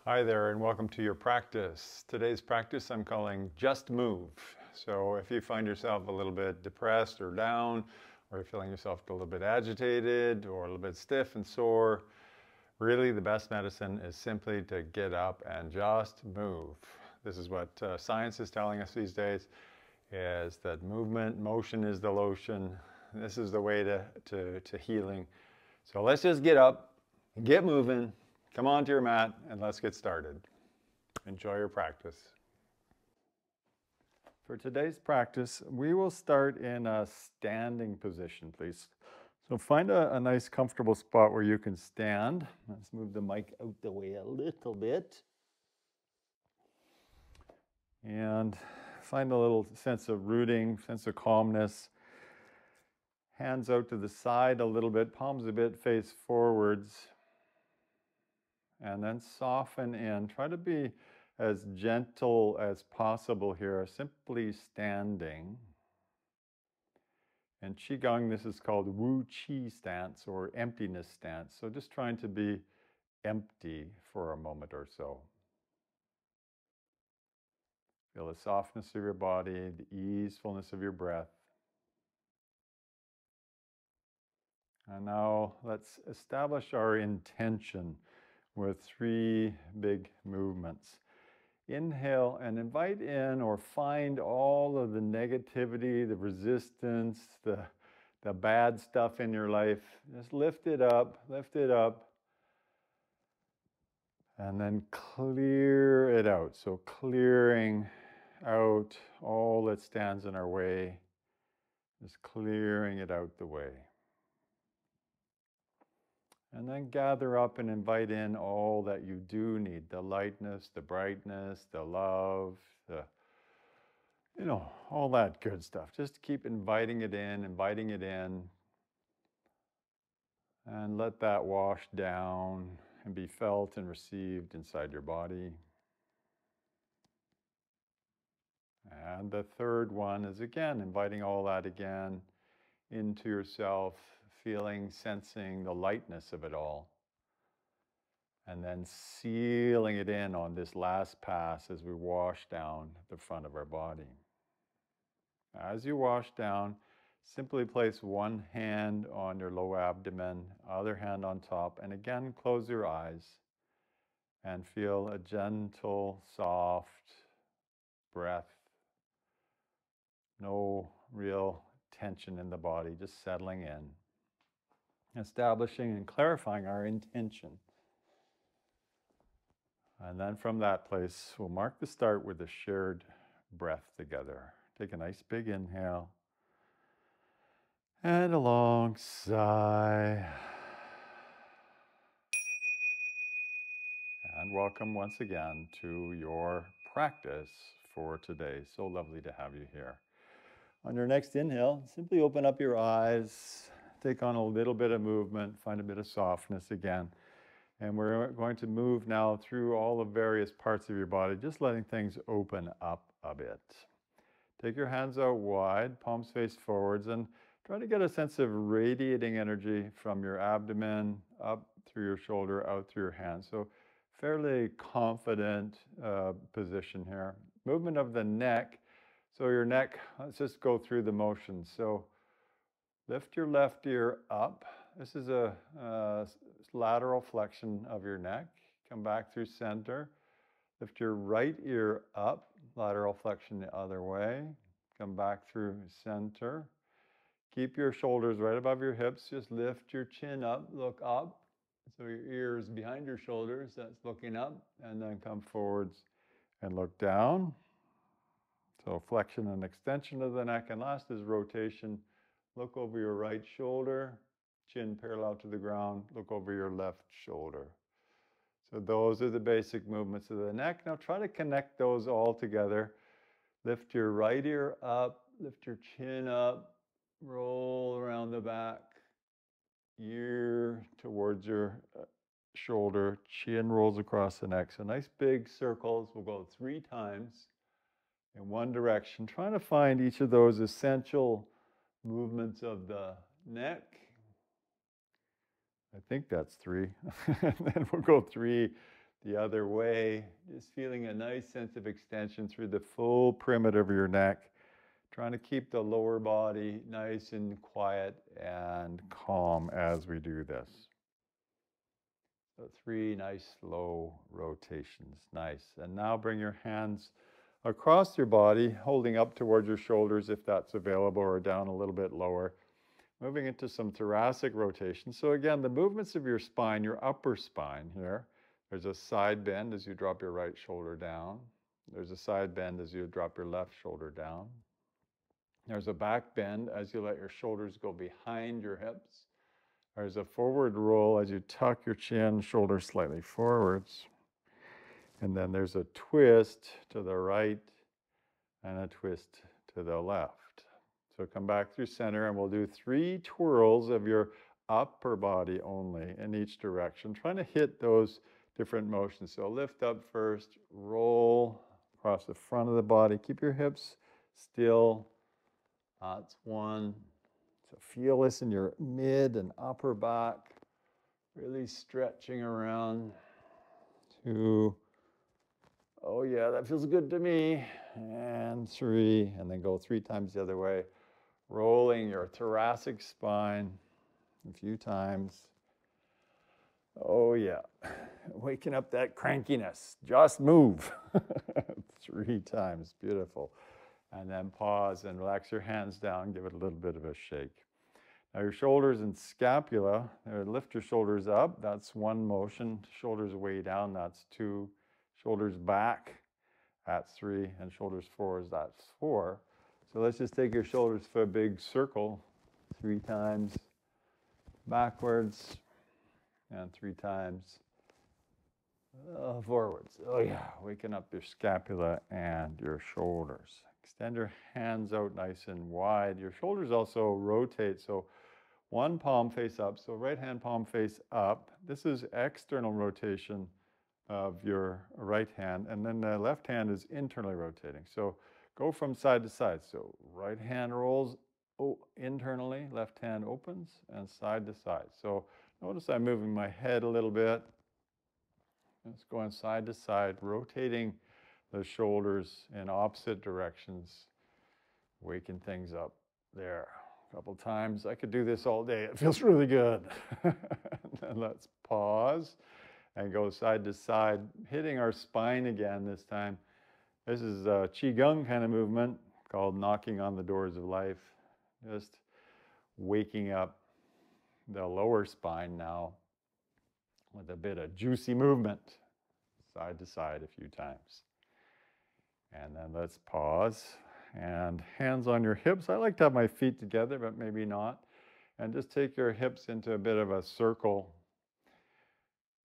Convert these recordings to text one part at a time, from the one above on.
Hi there and welcome to your practice. Today's practice I'm calling Just Move. So if you find yourself a little bit depressed or down, or you're feeling yourself a little bit agitated or a little bit stiff and sore, really the best medicine is simply to get up and just move. This is what science is telling us these days, is that movement, motion is the lotion. This is the way to healing. So let's just get up, get moving, come onto your mat, and let's get started. Enjoy your practice. For today's practice, we will start in a standing position, please. So find a nice comfortable spot where you can stand. Let's move the mic out the way a little bit. And find a little sense of rooting, sense of calmness. Hands out to the side a little bit, palms a bit face forwards. And then soften in. Try to be as gentle as possible here, simply standing. In Qigong, this is called Wu Qi stance or emptiness stance. So just trying to be empty for a moment or so. Feel the softness of your body, the easefulness of your breath. And now let's establish our intention with 3 big movements. Inhale and invite in or find all of the negativity, the resistance, the bad stuff in your life. Just lift it up, and then clear it out. So clearing out all that stands in our way, just clearing it out the way. And then gather up and invite in all that you do need, the lightness, the brightness, the love, all that good stuff. Just keep inviting it in, and let that wash down and be felt and received inside your body. And the third one is again, inviting all that again into yourself, feeling, sensing the lightness of it all. And then sealing it in on this last pass as we wash down the front of our body. As you wash down, simply place one hand on your low abdomen, other hand on top, and again close your eyes and feel a gentle, soft breath. No real tension in the body, just settling in. Establishing and clarifying our intention. And then from that place, we'll mark the start with a shared breath together. Take a nice big inhale. And a long sigh. And welcome once again to your practice for today. So lovely to have you here. On your next inhale, simply open up your eyes, take on a little bit of movement, find a bit of softness again. And we're going to move now through all the various parts of your body, just letting things open up a bit. Take your hands out wide, palms face forwards, and try to get a sense of radiating energy from your abdomen, up through your shoulder, out through your hands. So fairly confident position here. Movement of the neck. So your neck, let's just go through the motion. So lift your left ear up. This is a lateral flexion of your neck. Come back through center. Lift your right ear up, lateral flexion the other way. Come back through center. Keep your shoulders right above your hips. Just lift your chin up, look up. So your ear is behind your shoulders, that's looking up. And then come forwards and look down. So flexion and extension of the neck. And last is rotation. Look over your right shoulder, chin parallel to the ground. Look over your left shoulder. So those are the basic movements of the neck. Now try to connect those all together. Lift your right ear up, lift your chin up, roll around the back, ear towards your shoulder, chin rolls across the neck. So nice big circles. We'll go 3 times in one direction, trying to find each of those essential movements of the neck. I think that's 3. And then we'll go 3 The other way, just feeling a nice sense of extension through the full perimeter of your neck, trying to keep the lower body nice and quiet and calm as we do this. So 3 nice slow rotations. Nice. And now bring your hands across your body, holding up towards your shoulders if that's available, or down a little bit lower. Moving into some thoracic rotation. So again, the movements of your spine, your upper spine here. There's a side bend as you drop your right shoulder down. There's a side bend as you drop your left shoulder down. There's a back bend as you let your shoulders go behind your hips. There's a forward roll as you tuck your chin, shoulders slightly forwards. And then there's a twist to the right and a twist to the left. So come back through center, and we'll do 3 twirls of your upper body only in each direction, trying to hit those different motions. So lift up first, roll across the front of the body. Keep your hips still. That's 1. So feel this in your mid and upper back, really stretching around. 2. Oh yeah, that feels good to me. And 3, and then go 3 times the other way. Rolling your thoracic spine a few times. Oh yeah, waking up that crankiness. Just move. 3 times, beautiful. And then pause and relax your hands down, give it a little bit of a shake. Now your shoulders and scapula, lift your shoulders up, that's 1 motion. Shoulders way down, that's 2. Shoulders back, that's 3. And shoulders forwards, that's 4. So let's just take your shoulders for a big circle, 3 times backwards, and 3 times forwards. Oh yeah, waking up your scapula and your shoulders. Extend your hands out nice and wide. Your shoulders also rotate, so 1 palm face up, so right hand palm face up. This is external rotation of your right hand, and then the left hand is internally rotating. So go from side to side. So right hand rolls internally, left hand opens, and side to side. So notice I'm moving my head a little bit. It's going side to side, rotating the shoulders in opposite directions, waking things up there. A couple times. I could do this all day. It feels really good. And let's pause and go side to side, hitting our spine again this time. This is a Qigong kind of movement called knocking on the doors of life. Just waking up the lower spine now with a bit of juicy movement, side to side a few times. And then let's pause and hands on your hips. I like to have my feet together, but maybe not. And just take your hips into a bit of a circle.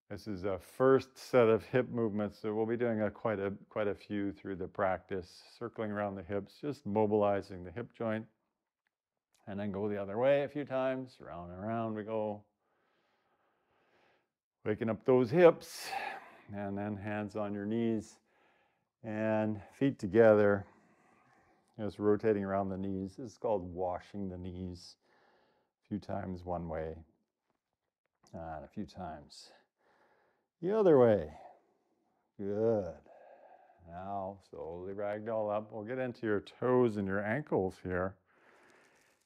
This is a first set of hip movements, so we'll be doing quite a few through the practice, circling around the hips, just mobilizing the hip joint, and then go the other way a few times, round and round we go. Waking up those hips, and then hands on your knees, and feet together, just rotating around the knees. This is called washing the knees. A few times one way, and a few times the other way. Good. Now, slowly ragdoll up. We'll get into your toes and your ankles here.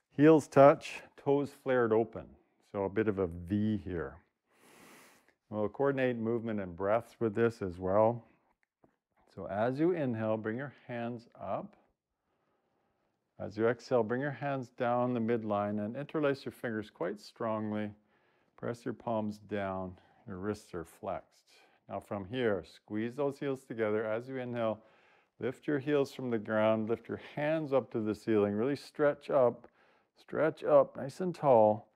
Heels touch, toes flared open. So a bit of a V here. We'll coordinate movement and breath with this as well. So as you inhale, bring your hands up. As you exhale, bring your hands down the midline and interlace your fingers quite strongly. Press your palms down. Your wrists are flexed. Now from here, squeeze those heels together. As you inhale, lift your heels from the ground. Lift your hands up to the ceiling. Really stretch up nice and tall.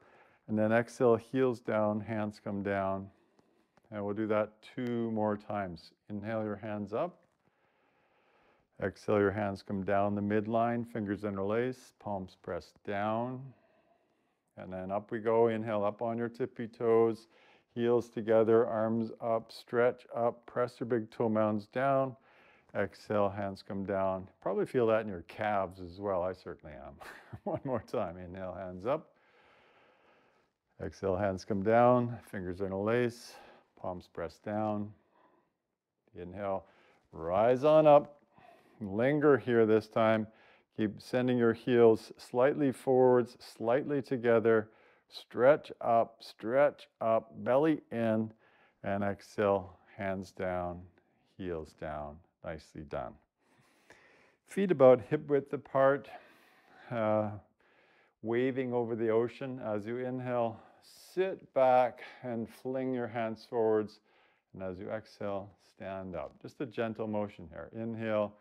And then exhale, heels down, hands come down. And we'll do that 2 more times. Inhale your hands up. Exhale, your hands come down the midline, fingers interlace, palms pressed down. And then up we go. Inhale, up on your tippy toes, heels together, arms up, stretch up, press your big toe mounds down. Exhale, hands come down. Probably feel that in your calves as well. I certainly am. 1 more time. Inhale, hands up. Exhale, hands come down, fingers interlace, palms pressed down. Inhale, rise on up. Linger here this time. Keep sending your heels slightly forwards, slightly together. Stretch up, belly in, and exhale, hands down, heels down. Nicely done. Feet about hip width apart, waving over the ocean. As you inhale, sit back and fling your hands forwards. And as you exhale, stand up. Just a gentle motion here. Inhale,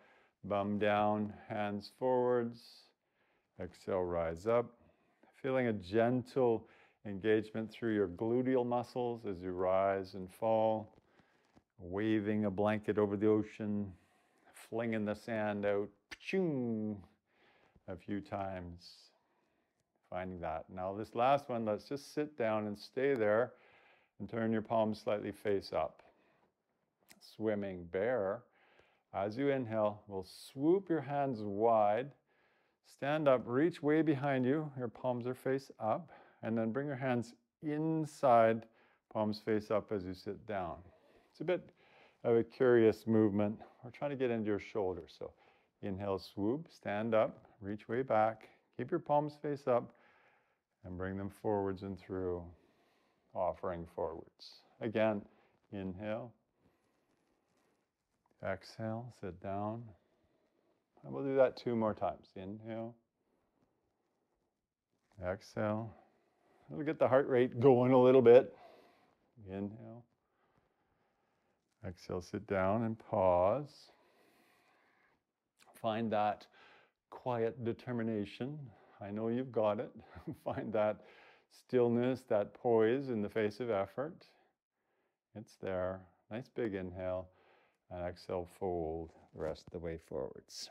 bum down, hands forwards. Exhale, rise up. Feeling a gentle engagement through your gluteal muscles as you rise and fall. Waving a blanket over the ocean, flinging the sand out, a few times. Finding that. Now this last one, let's just sit down and stay there and turn your palms slightly face up. Swimming bear. As you inhale, we'll swoop your hands wide. Stand up, reach way behind you. Your palms are face up. And then bring your hands inside, palms face up as you sit down. It's a bit of a curious movement. We're trying to get into your shoulders. So inhale, swoop, stand up, reach way back. Keep your palms face up and bring them forwards and through, offering forwards. Again, inhale. Exhale, sit down. And we'll do that 2 more times. Inhale. Exhale. We'll get the heart rate going a little bit. Inhale. Exhale, sit down and pause. Find that quiet determination. I know you've got it. Find that stillness, that poise in the face of effort. It's there. Nice big inhale. And exhale, fold the rest of the way forwards.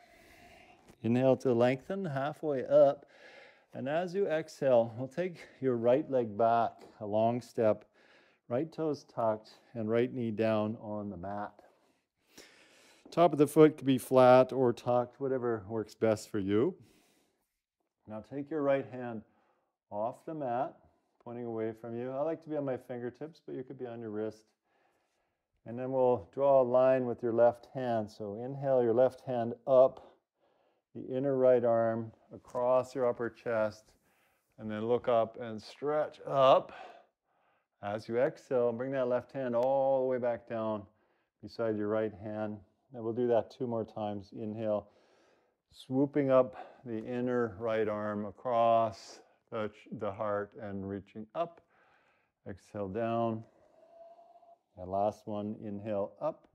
Inhale to lengthen, halfway up. And as you exhale, we'll take your right leg back, a long step, right toes tucked, and right knee down on the mat. Top of the foot could be flat or tucked, whatever works best for you. Now take your right hand off the mat, pointing away from you. I like to be on my fingertips, but you could be on your wrist. And then we'll draw a line with your left hand. So inhale your left hand up, the inner right arm across your upper chest, and then look up and stretch up. As you exhale, bring that left hand all the way back down beside your right hand. And we'll do that 2 more times. Inhale, swooping up the inner right arm across the heart and reaching up. Exhale down. And last one, inhale up.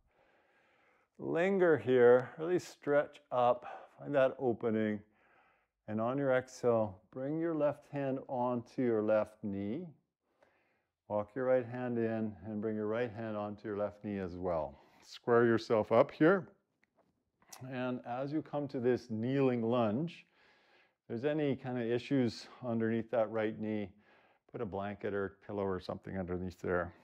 Linger here, really stretch up, find that opening. And on your exhale, bring your left hand onto your left knee. Walk your right hand in and bring your right hand onto your left knee as well. Square yourself up here. And as you come to this kneeling lunge, if there's any kind of issues underneath that right knee, put a blanket or pillow or something underneath there.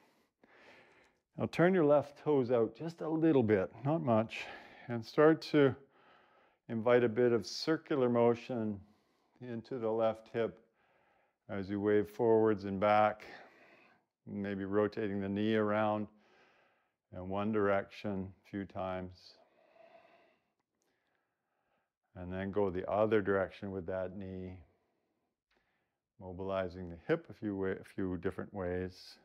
Now turn your left toes out just a little bit, not much, and start to invite a bit of circular motion into the left hip as you wave forwards and back, maybe rotating the knee around in one direction a few times. And then go the other direction with that knee, mobilizing the hip a few different ways.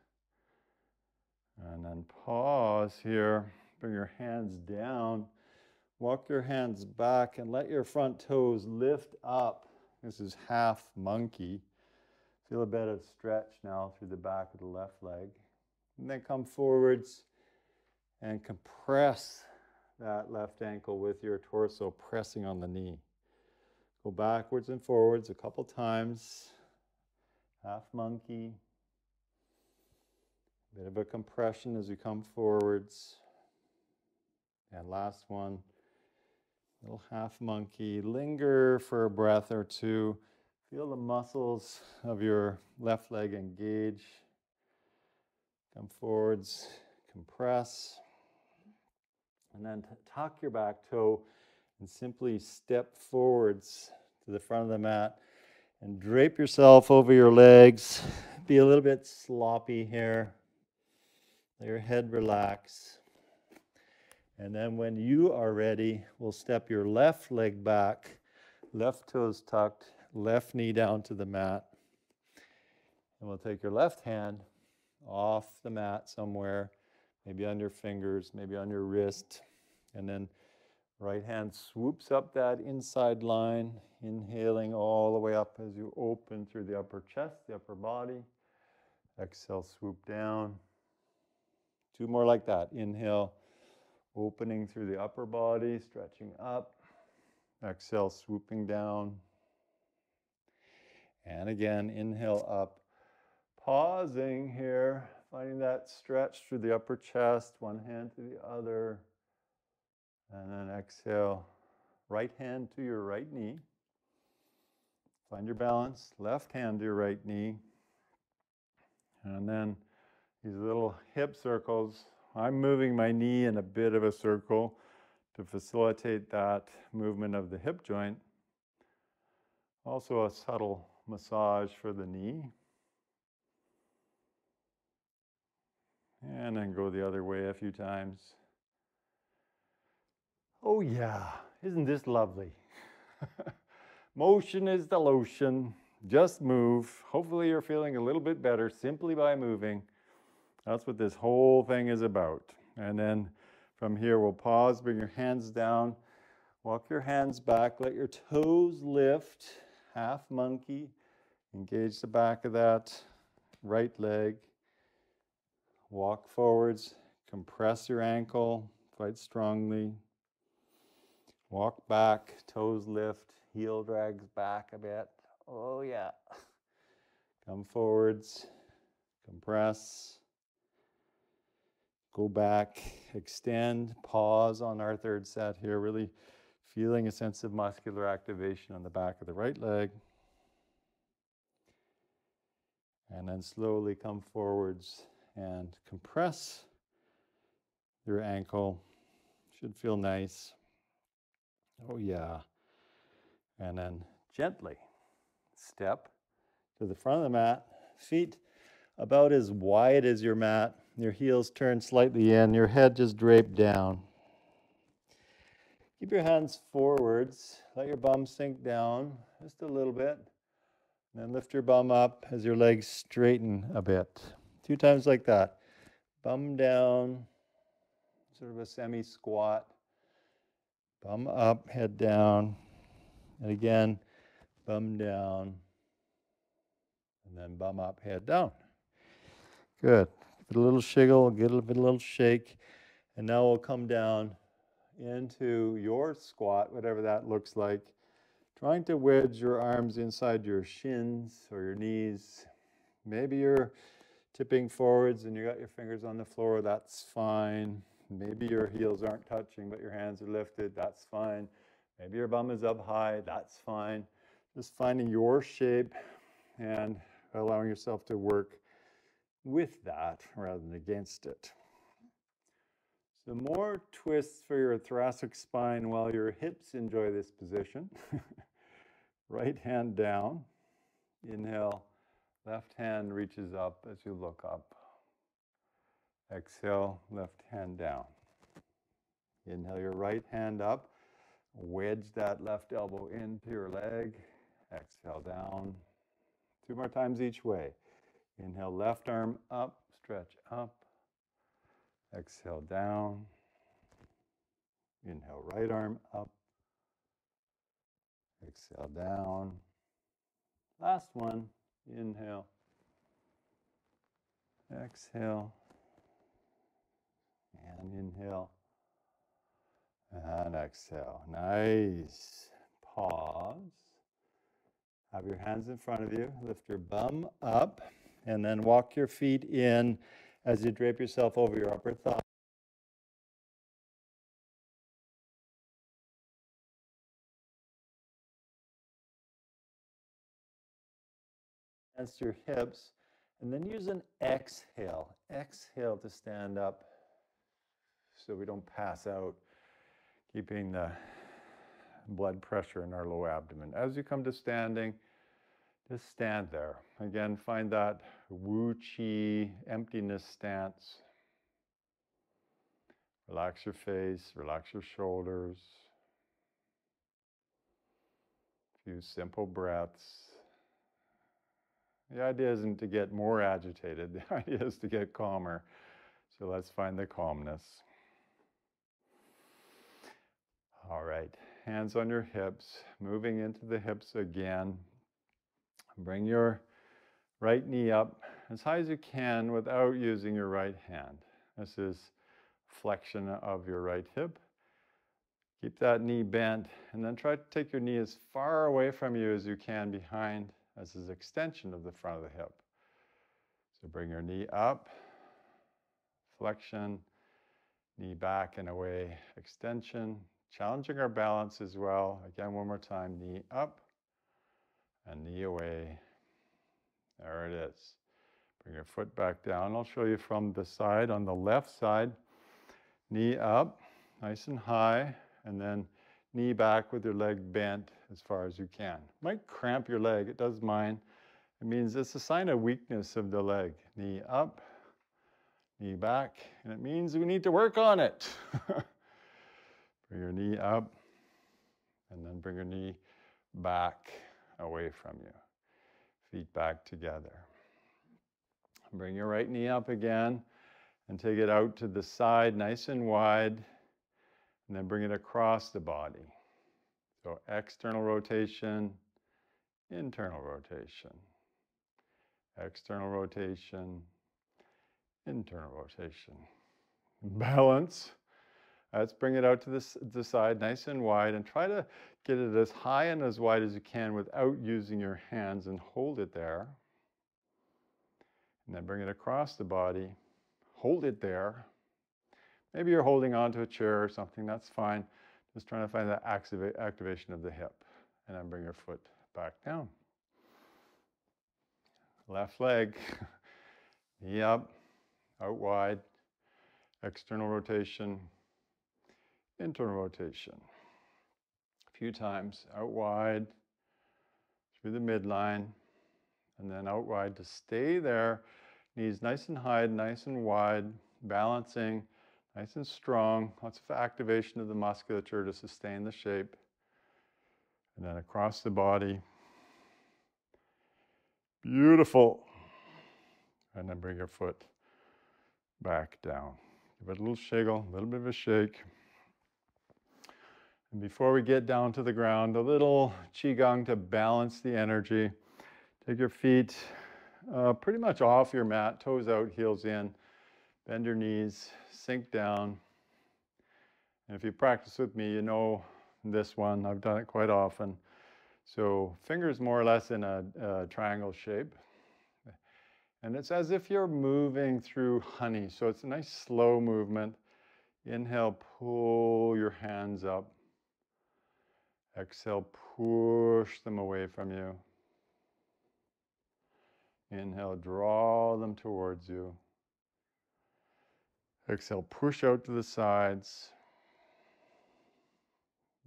And then pause here, bring your hands down, walk your hands back and let your front toes lift up. This is half monkey. Feel a bit of stretch now through the back of the left leg. And then come forwards and compress that left ankle with your torso pressing on the knee. Go backwards and forwards a couple times. Half monkey. Bit of a compression as you come forwards. And last one, little half monkey. Linger for a breath or 2. Feel the muscles of your left leg engage. Come forwards, compress. And then tuck your back toe and simply step forwards to the front of the mat and drape yourself over your legs. Be a little bit sloppy here. Let your head relax. And then when you are ready, we'll step your left leg back, left toes tucked, left knee down to the mat. And we'll take your left hand off the mat somewhere, maybe on your fingers, maybe on your wrist. And then right hand swoops up that inside line, inhaling all the way up as you open through the upper chest, the upper body. Exhale, swoop down. 2 more like that. Inhale, opening through the upper body, stretching up. Exhale, swooping down. And again, inhale up. Pausing here, finding that stretch through the upper chest, one hand to the other. And then exhale, right hand to your right knee. Find your balance, left hand to your right knee. And then these little hip circles. I'm moving my knee in a bit of a circle to facilitate that movement of the hip joint. Also a subtle massage for the knee. And then go the other way a few times. Oh yeah, isn't this lovely? Motion is the lotion. Just move. Hopefully you're feeling a little bit better simply by moving. That's what this whole thing is about. And then from here we'll pause, bring your hands down, walk your hands back, let your toes lift, half monkey, engage the back of that right leg, walk forwards, compress your ankle quite strongly, walk back, toes lift, heel drags back a bit. Oh yeah. Come forwards, compress, go back, extend, pause on our third set here, really feeling a sense of muscular activation on the back of the right leg. And then slowly come forwards and compress your ankle. Should feel nice. Oh yeah. And then gently step to the front of the mat, feet about as wide as your mat, your heels turned slightly in, your head just draped down. Keep your hands forwards, let your bum sink down just a little bit, and then lift your bum up as your legs straighten a bit. 2 times like that. Bum down, sort of a semi-squat. Bum up, head down, and again, bum down, and then bum up, head down. Good. Give it a little shiggle, get a little shake, and now we'll come down into your squat, whatever that looks like. Trying to wedge your arms inside your shins or your knees. Maybe you're tipping forwards and you got your fingers on the floor, that's fine. Maybe your heels aren't touching, but your hands are lifted, that's fine. Maybe your bum is up high, that's fine. Just finding your shape and allowing yourself to work with that rather than against it. So more twists for your thoracic spine while your hips enjoy this position. Right hand down. Inhale, left hand reaches up as you look up. Exhale, left hand down. Inhale your right hand up. Wedge that left elbow into your leg. Exhale down. 2 more times each way. Inhale, left arm up, stretch up. Exhale down. Inhale, right arm up. Exhale down. Last one. Inhale. Exhale. And inhale. And exhale. Nice. Pause. Have your hands in front of you. Lift your bum up. And then walk your feet in as you drape yourself over your upper thigh. Against your hips. And then use an exhale. Exhale to stand up so we don't pass out, keeping the blood pressure in our low abdomen. As you come to standing, just stand there. Again, find that wu-chi emptiness stance. Relax your face, relax your shoulders. A few simple breaths. The idea isn't to get more agitated. The idea is to get calmer. So let's find the calmness. All right, hands on your hips, moving into the hips again. Bring your right knee up as high as you can without using your right hand. This is flexion of your right hip. Keep that knee bent and then try to take your knee as far away from you as you can behind as an extension of the front of the hip. So bring your knee up, flexion, knee back and away, extension, challenging our balance as well. Again, one more time, knee up and knee away. There it is. Bring your foot back down. I'll show you from the side. On the left side, knee up, nice and high, and then knee back with your leg bent as far as you can. Might cramp your leg, it does mine. It means it's a sign of weakness of the leg. Knee up, knee back, and it means we need to work on it. Bring your knee up, and then bring your knee back away from you. Feet back together. Bring your right knee up again and take it out to the side nice and wide, and then bring it across the body. So external rotation, internal rotation. External rotation, internal rotation. Balance. Let's bring it out to the side nice and wide and try to get it as high and as wide as you can without using your hands, and hold it there. And then bring it across the body. Hold it there. Maybe you're holding onto a chair or something, that's fine. Just trying to find that activation of the hip. And then bring your foot back down. Left leg, knee up, out wide, external rotation, internal rotation. A few times, out wide, through the midline, and then out wide to stay there. Knees nice and high, nice and wide, balancing, nice and strong. Lots of activation of the musculature to sustain the shape. And then across the body. Beautiful. And then bring your foot back down. Give it a little shiggle, a little bit of a shake. And before we get down to the ground, a little qigong to balance the energy. Take your feet pretty much off your mat, toes out, heels in. Bend your knees, sink down. And if you practice with me, you know this one. I've done it quite often. So fingers more or less in a triangle shape. And it's as if you're moving through honey. So it's a nice slow movement. Inhale, pull your hands up. Exhale, push them away from you. Inhale, draw them towards you. Exhale, push out to the sides.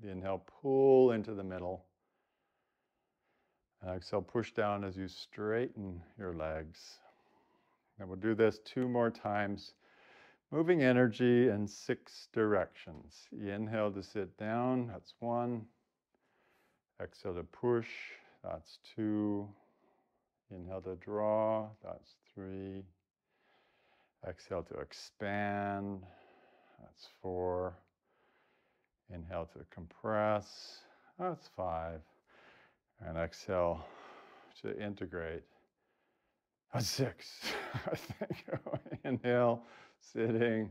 Inhale, pull into the middle. And exhale, push down as you straighten your legs. And we'll do this 2 more times, moving energy in 6 directions. Inhale to sit down, that's 1. Exhale to push, that's 2. Inhale to draw, that's 3. Exhale to expand, that's 4. Inhale to compress, that's 5. And exhale to integrate, that's 6. I think. Inhale, sitting.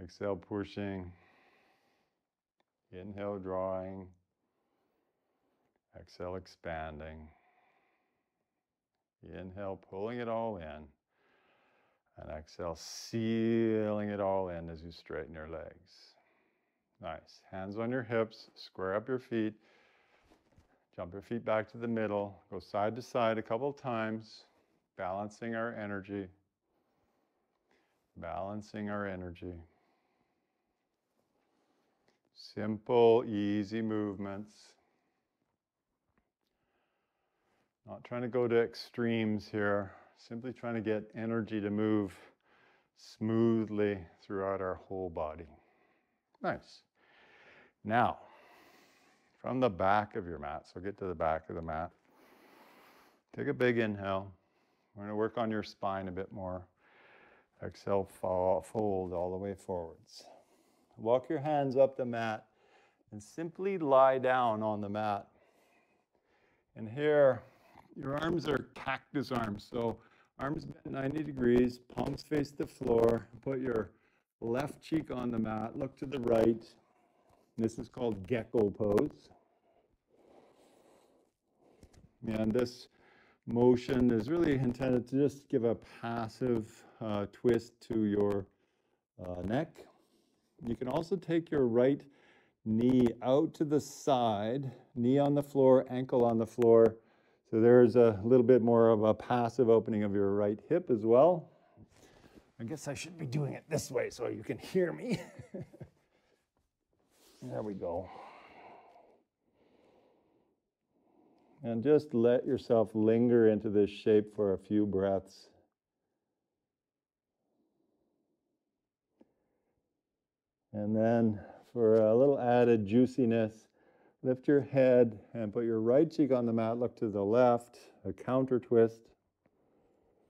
Exhale, pushing. Inhale, drawing. Exhale, expanding. Inhale, pulling it all in. And exhale, sealing it all in as you straighten your legs. Nice. Hands on your hips, square up your feet. Jump your feet back to the middle. Go side to side a couple of times, balancing our energy. Balancing our energy. Simple, easy movements. Not trying to go to extremes here. Simply trying to get energy to move smoothly throughout our whole body. Nice. Now, from the back of your mat, so get to the back of the mat. Take a big inhale. We're going to work on your spine a bit more. Exhale, fold all the way forwards. Walk your hands up the mat and simply lie down on the mat. And here, your arms are cactus arms. So arms bent 90 degrees, palms face the floor. Put your left cheek on the mat. Look to the right. This is called gecko pose. And this motion is really intended to just give a passive twist to your neck. You can also take your right knee out to the side, knee on the floor, ankle on the floor. So there's a little bit more of a passive opening of your right hip as well. I guess I should be doing it this way so you can hear me. There we go. And just let yourself linger into this shape for a few breaths. And then for a little added juiciness, lift your head and put your right cheek on the mat, look to the left, a counter twist.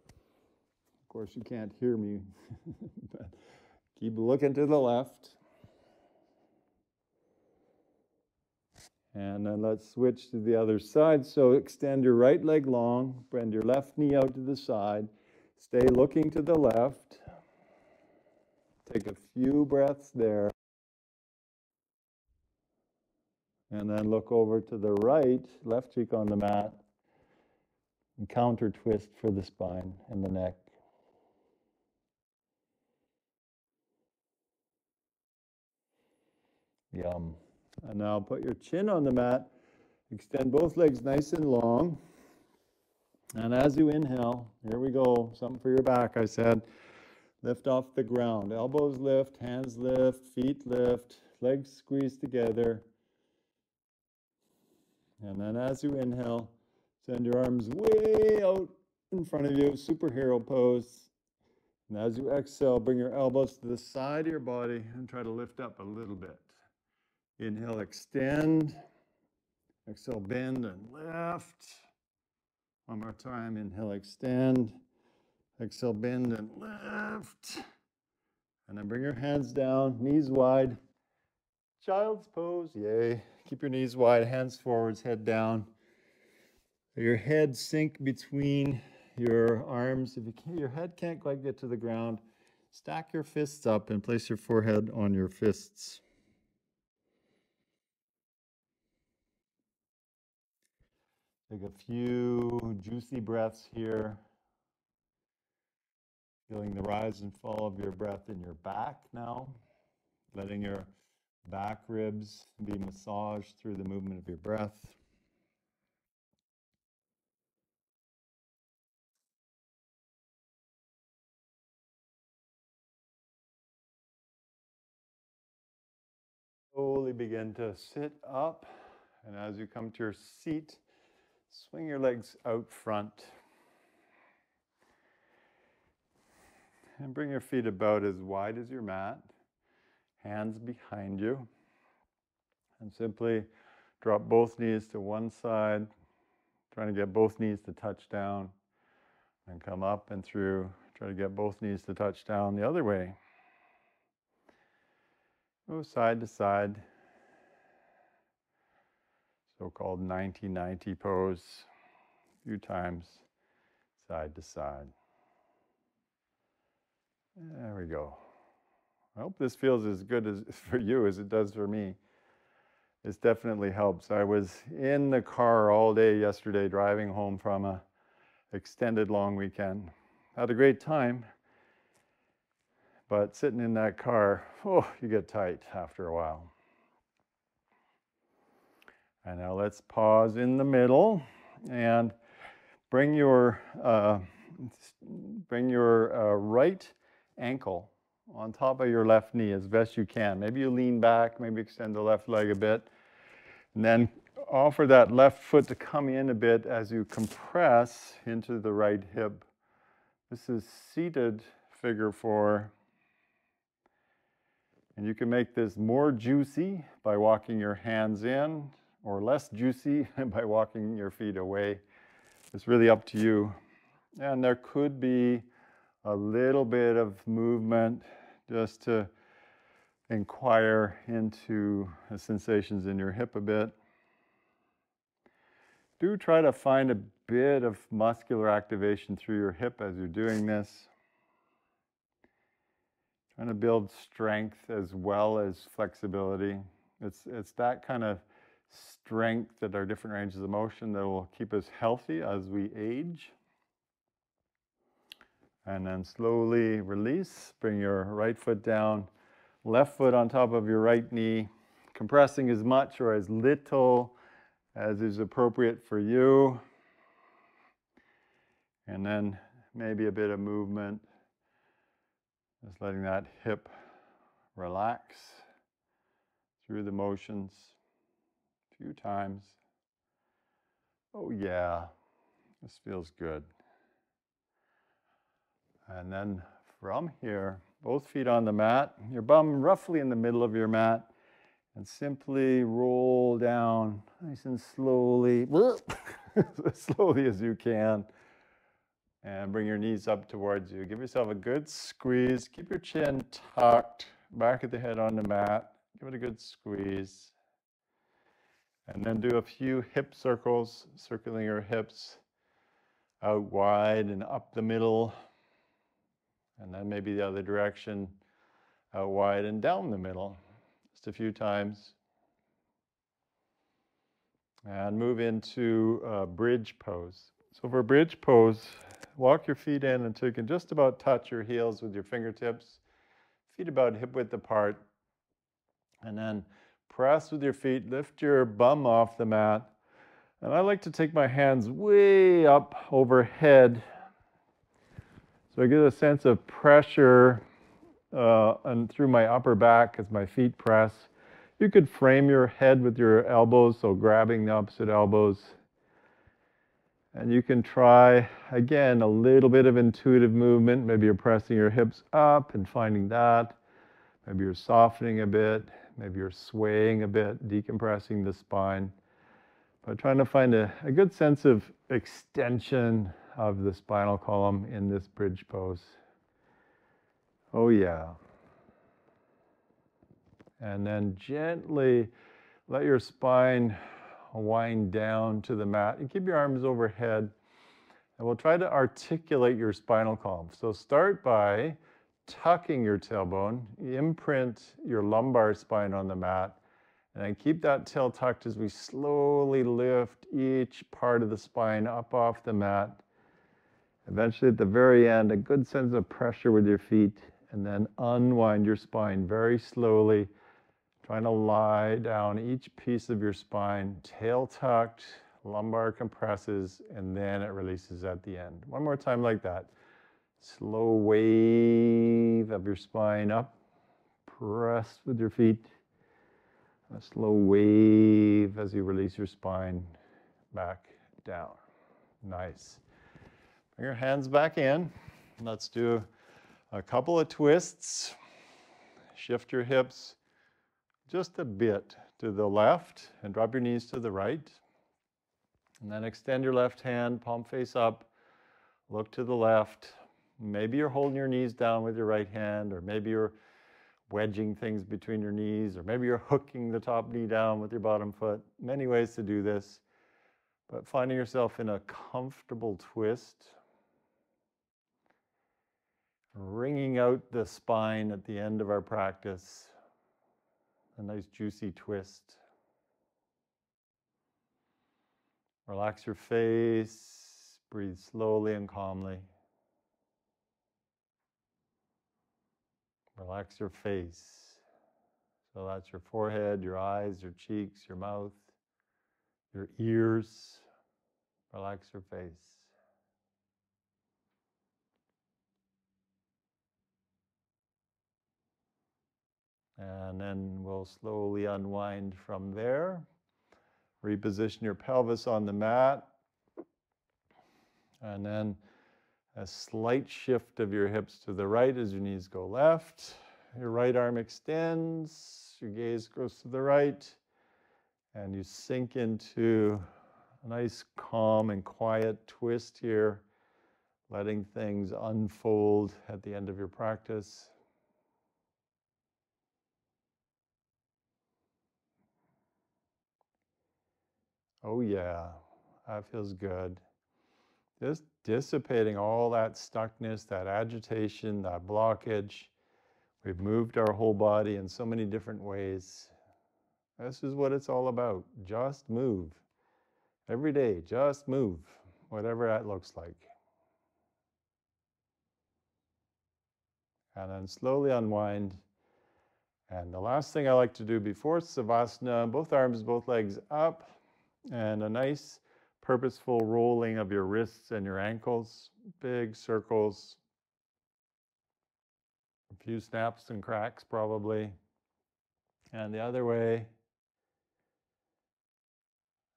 Of course, you can't hear me, but keep looking to the left. And then let's switch to the other side. So extend your right leg long, bend your left knee out to the side, stay looking to the left. Take a few breaths there. And then look over to the right, left cheek on the mat, and counter twist for the spine and the neck. Yum. And now put your chin on the mat, extend both legs nice and long. And as you inhale, here we go, something for your back, I said. Lift off the ground, elbows lift, hands lift, feet lift, legs squeeze together. And then as you inhale, send your arms way out in front of you, superhero pose. And as you exhale, bring your elbows to the side of your body and try to lift up a little bit. Inhale, extend. Exhale, bend and lift. One more time, inhale, extend. Exhale, bend and lift. And then bring your hands down, knees wide. Child's pose, yay. Keep your knees wide, hands forwards, head down. Your head sink between your arms. If you can't, your head can't quite get to the ground, stack your fists up and place your forehead on your fists. Take a few juicy breaths here. Feeling the rise and fall of your breath in your back now. Letting your back ribs be massaged through the movement of your breath. Slowly begin to sit up. And as you come to your seat, swing your legs out front. And bring your feet about as wide as your mat. Hands behind you. And simply drop both knees to one side, trying to get both knees to touch down. And come up and through, try to get both knees to touch down the other way. Move side to side. So-called 90-90 pose. A few times, side to side. There we go. I hope this feels as good as for you as it does for me. This definitely helps. I was in the car all day yesterday driving home from an extended long weekend. Had a great time, but sitting in that car, oh, you get tight after a while. And now let's pause in the middle and bring your right ankle on top of your left knee as best you can. Maybe you lean back, maybe extend the left leg a bit, and then offer that left foot to come in a bit as you compress into the right hip. This is seated figure 4. And you can make this more juicy by walking your hands in, or less juicy by walking your feet away. It's really up to you. And there could be a little bit of movement just to inquire into the sensations in your hip a bit. Do try to find a bit of muscular activation through your hip as you're doing this. Trying to build strength as well as flexibility. It's that kind of strength at our different ranges of motion that will keep us healthy as we age. And then slowly release. Bring your right foot down, left foot on top of your right knee, compressing as much or as little as is appropriate for you. And then maybe a bit of movement. Just letting that hip relax through the motions a few times. Oh yeah, this feels good. And then from here, both feet on the mat, your bum roughly in the middle of your mat, and simply roll down nice and slowly, as slowly as you can. And bring your knees up towards you. Give yourself a good squeeze. Keep your chin tucked, back of the head on the mat. Give it a good squeeze. And then do a few hip circles, circling your hips out wide and up the middle. And then maybe the other direction, out wide and down the middle. Just a few times. And move into bridge pose. So for bridge pose, walk your feet in until you can just about touch your heels with your fingertips. Feet about hip width apart. And then press with your feet, lift your bum off the mat. And I like to take my hands way up overhead. So I get a sense of pressure and through my upper back as my feet press. You could frame your head with your elbows, so grabbing the opposite elbows. And you can try, again, a little bit of intuitive movement. Maybe you're pressing your hips up and finding that. Maybe you're softening a bit. Maybe you're swaying a bit, decompressing the spine. But trying to find a good sense of extension of the spinal column in this bridge pose. Oh yeah. And then gently let your spine wind down to the mat. And keep your arms overhead. And we'll try to articulate your spinal column. So start by tucking your tailbone. Imprint your lumbar spine on the mat. And then keep that tail tucked as we slowly lift each part of the spine up off the mat. Eventually at the very end, a good sense of pressure with your feet. And then unwind your spine very slowly. Trying to lie down each piece of your spine, tail tucked, lumbar compresses, and then it releases at the end. One more time like that. Slow wave of your spine up, press with your feet. A slow wave as you release your spine back down. Nice. Bring your hands back in. Let's do a couple of twists. Shift your hips just a bit to the left and drop your knees to the right. And then extend your left hand, palm face up, look to the left. Maybe you're holding your knees down with your right hand, or maybe you're wedging things between your knees, or maybe you're hooking the top knee down with your bottom foot. Many ways to do this, but finding yourself in a comfortable twist, wringing out the spine at the end of our practice. A nice juicy twist. Relax your face. Breathe slowly and calmly. Relax your face. So that's your forehead, your eyes, your cheeks, your mouth, your ears. Relax your face. And then we'll slowly unwind from there. Reposition your pelvis on the mat. And then a slight shift of your hips to the right as your knees go left. Your right arm extends, your gaze goes to the right, and you sink into a nice calm and quiet twist here, letting things unfold at the end of your practice. Oh yeah, that feels good. Just dissipating all that stuckness, that agitation, that blockage. We've moved our whole body in so many different ways. This is what it's all about. Just move. Every day, just move, whatever that looks like. And then slowly unwind. And the last thing I like to do before Savasana, both arms, both legs up, and a nice purposeful rolling of your wrists and your ankles, big circles, a few snaps and cracks probably. And the other way.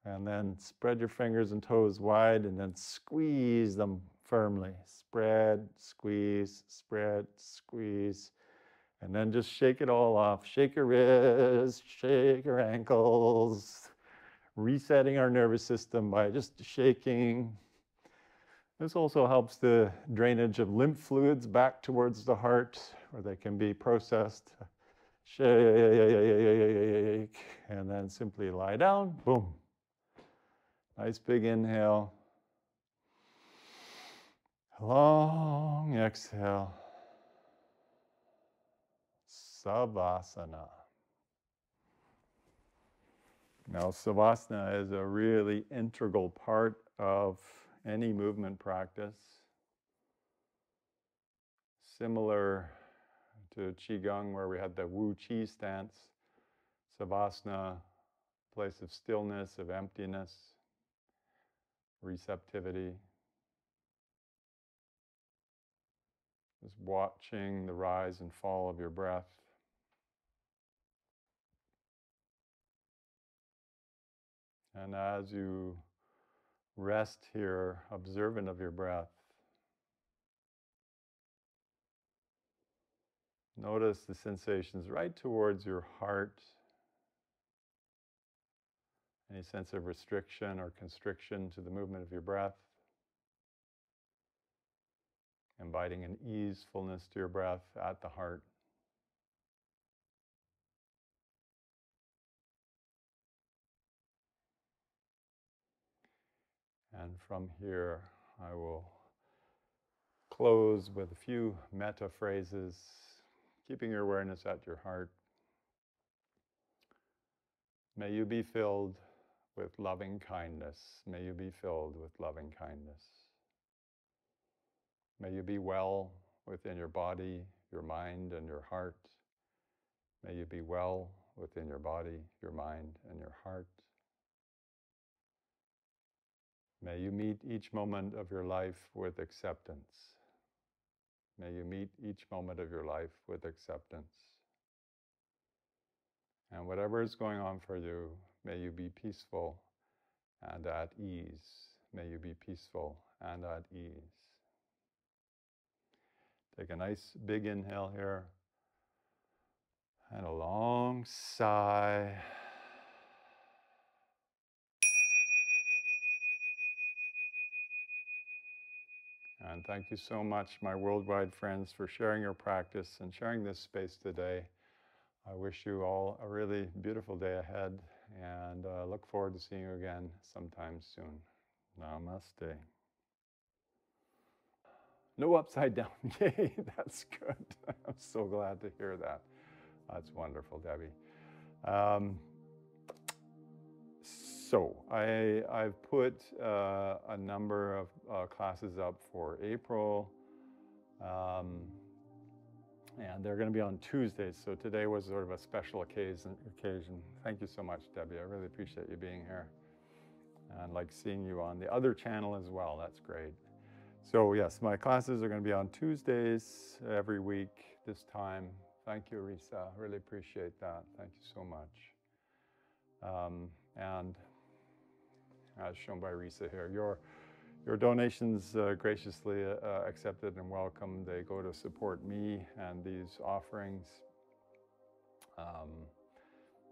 And then spread your fingers and toes wide and then squeeze them firmly. Spread, squeeze, spread, squeeze. And then just shake it all off. Shake your wrists, shake your ankles. Resetting our nervous system by just shaking. This also helps the drainage of lymph fluids back towards the heart where they can be processed. Shake, and then simply lie down. Boom. Nice big inhale. Long exhale. Savasana. Now, Savasana is a really integral part of any movement practice. Similar to Qigong, where we had the Wu Qi stance, Savasana, place of stillness, of emptiness, receptivity. Just watching the rise and fall of your breath. And as you rest here, observant of your breath, notice the sensations right towards your heart. Any sense of restriction or constriction to the movement of your breath. Inviting an easefulness to your breath at the heart. And from here, I will close with a few metta phrases, keeping your awareness at your heart. May you be filled with loving kindness. May you be filled with loving kindness. May you be well within your body, your mind, and your heart. May you be well within your body, your mind, and your heart. May you meet each moment of your life with acceptance. May you meet each moment of your life with acceptance. And whatever is going on for you, may you be peaceful and at ease. May you be peaceful and at ease. Take a nice big inhale here and a long sigh. And thank you so much, my worldwide friends, for sharing your practice and sharing this space today. I wish you all a really beautiful day ahead and look forward to seeing you again sometime soon. Namaste. No upside down. Yay, that's good. I'm so glad to hear that. That's wonderful, Debbie. So I've put a number of classes up for April. And they're going to be on Tuesdays. So today was sort of a special occasion. Thank you so much, Debbie. I really appreciate you being here. And like seeing you on the other channel as well. That's great. So yes, my classes are going to be on Tuesdays every week this time. Thank you, Risa. Really appreciate that. Thank you so much. And as shown by Risa here, Your donations graciously accepted and welcomed. They go to support me and these offerings.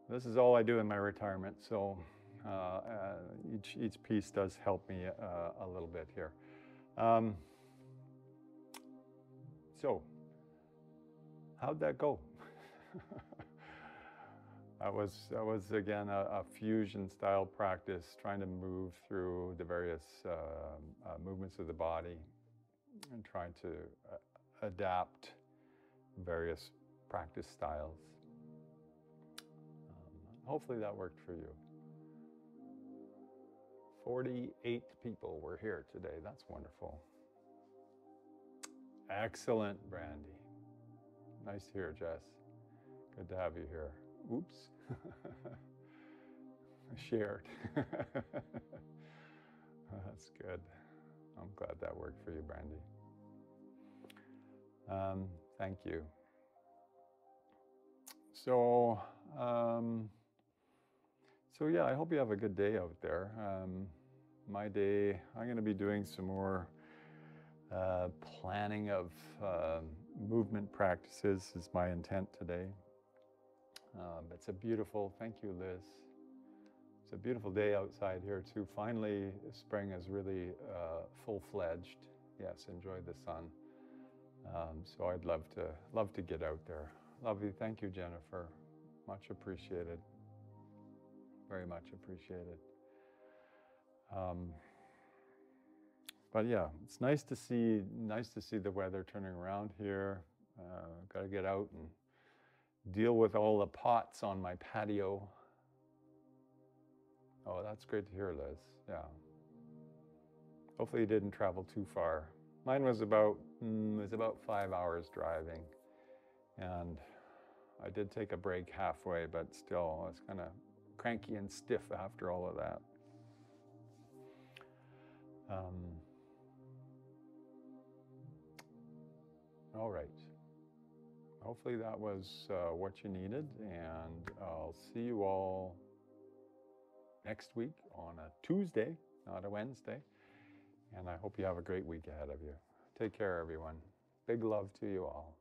This is all I do in my retirement, so each piece does help me a little bit here. So, how'd that go? That was again a fusion style practice, trying to move through the various movements of the body and trying to adapt various practice styles. Hopefully that worked for you. 48 people were here today. That's wonderful. Excellent, Brandy. Nice to hear, Jess. Good to have you here. Oops. Shared. That's good. I'm glad that worked for you, Brandy. Thank you. So yeah, I hope you have a good day out there. My day, I'm going to be doing some more planning of movement practices is my intent today. It's a beautiful, thank you, Liz. It's a beautiful day outside here too. Finally, spring is really full-fledged. Yes, enjoy the sun. So I'd love to get out there. Love you. Thank you, Jennifer. Much appreciated. Very much appreciated. But yeah, it's nice to see the weather turning around here. Got to get out and deal with all the pots on my patio. Oh, that's great to hear, Liz. Yeah. Hopefully you didn't travel too far. Mine was about 5 hours driving, and I did take a break halfway, but still I was kind of cranky and stiff after all of that. All right. Hopefully that was what you needed, and I'll see you all next week on a Tuesday, not a Wednesday. And I hope you have a great week ahead of you. Take care, everyone. Big love to you all.